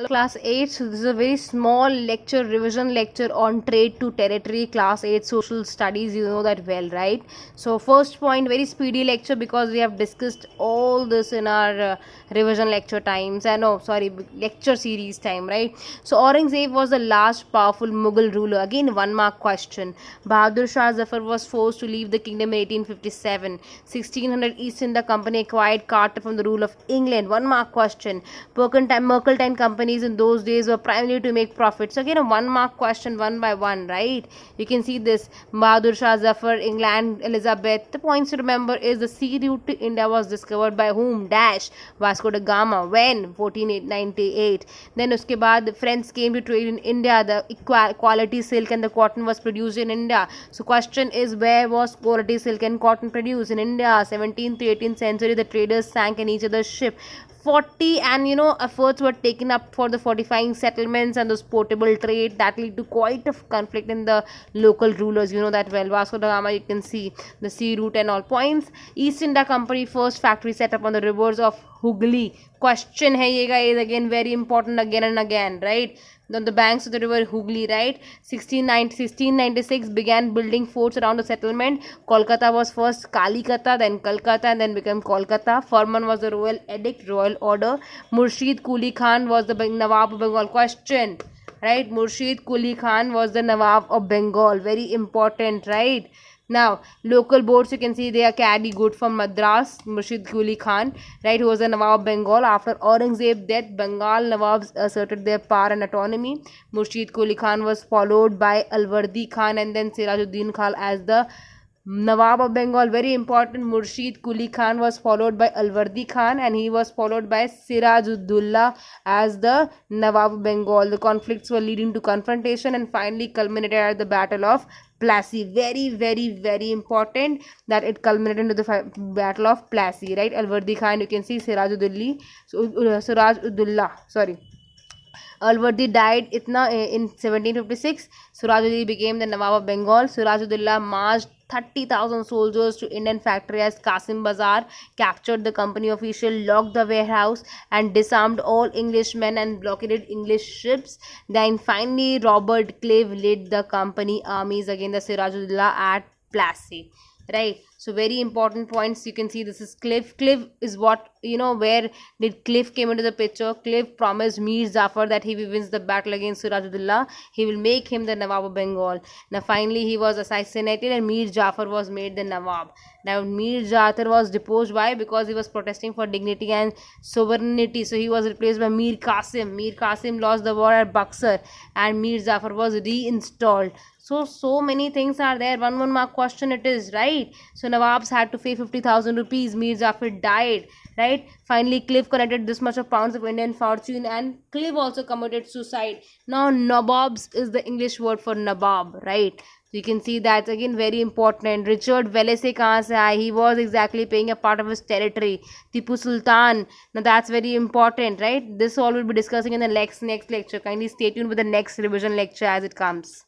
Class 8, so this is a very small lecture, revision lecture on trade to territory, class 8 social studies. You know that well, right? So first point, very speedy lecture because we have discussed all this in our revision lecture times, lecture series time, right? So Aurangzeb was the last powerful Mughal ruler. Again, 1 mark question. Bahadur Shah Zafar was forced to leave the kingdom in 1857. 1600 East India Company acquired Carter from the rule of England. 1 mark question. Mercantile companies in those days were primarily to make profits. So again, a 1 mark question, one by one, right? You can see this. Bahadur Shah Zafar, England, Elizabeth. The points to remember is the sea route to India was discovered by whom? Dash. Vasco da Gama. When? 1498. Then uske baad French came to trade in India. The quality silk and the cotton was produced in India. So question is, where was quality silk and cotton produced? In India. 17th to 18th century, the traders sank in each other's ship. 40 and efforts were taken up for the fortifying settlements and those portable trade that lead to quite a conflict in the local rulers. You know that well. Vasco da Gama, you can see the sea route and all points. East India Company first factory set up on the rivers of Hooghly. Question hai ye is again very important again and again, right? On the banks of the river Hooghly, right? 1696 began building forts around the settlement. Kolkata was first Kalikata, then Calcutta, and then became Kolkata. Farman was the royal edict, royal order. Murshid Quli Khan was the Nawab of Bengal. Question, right? Murshid Quli Khan was the Nawab of Bengal. Very important, right? Now, local boards, you can see they are carry good from Madras, Murshid Quli Khan, right, who was the Nawab of Bengal. After Aurangzeb's death, Bengal Nawabs asserted their power and autonomy. Murshid Quli Khan was followed by Alwardi Khan and then Sirajuddin Khan as the Nawab of Bengal. Very important. Murshid Quli Khan was followed by Alwardi Khan and he was followed by Sirajuddullah as the Nawab of Bengal. The conflicts were leading to confrontation and finally culminated at the Battle of Plassey. Very, very, very important that it culminated into the Battle of Plassey, right? Alwardi Khan, you can see Sirajuddullah. Alwardi died in 1756. Sirajuddin became the Nawab of Bengal. Sirajuddullah marched 30,000 soldiers to Indian factory as Qasim Bazar, captured the company official, locked the warehouse and disarmed all Englishmen and blockaded English ships. Then finally Robert Clive led the company armies against the Sirajuddullah at Plassey. Right, so very important points. You can see this is Clive. Clive is what, where did Clive came into the picture? Clive promised Mir Jafar that he wins the battle against Sirajuddullah, he will make him the Nawab of Bengal. Now finally he was assassinated and Mir Jafar was made the Nawab. Now Mir Jafar was deposed. Why? Because he was protesting for dignity and sovereignty, so he was replaced by Mir Qasim. Mir Qasim lost the war at Buxar and Mir Jafar was reinstalled. So many things are there. 1 mark question it is, right? So Nawabs had to pay 50,000 rupees. Mir Jafar died, right? Finally, Clive collected this much of pounds of Indian fortune and Clive also committed suicide. Now, Nawabs is the English word for Nawab, right? So you can see that's again very important. Richard Wallace kahan se aaya? He was exactly paying a part of his territory. Tipu Sultan. Now that's very important, right? This all will be discussing in the next lecture. Kindly stay tuned with the next revision lecture as it comes.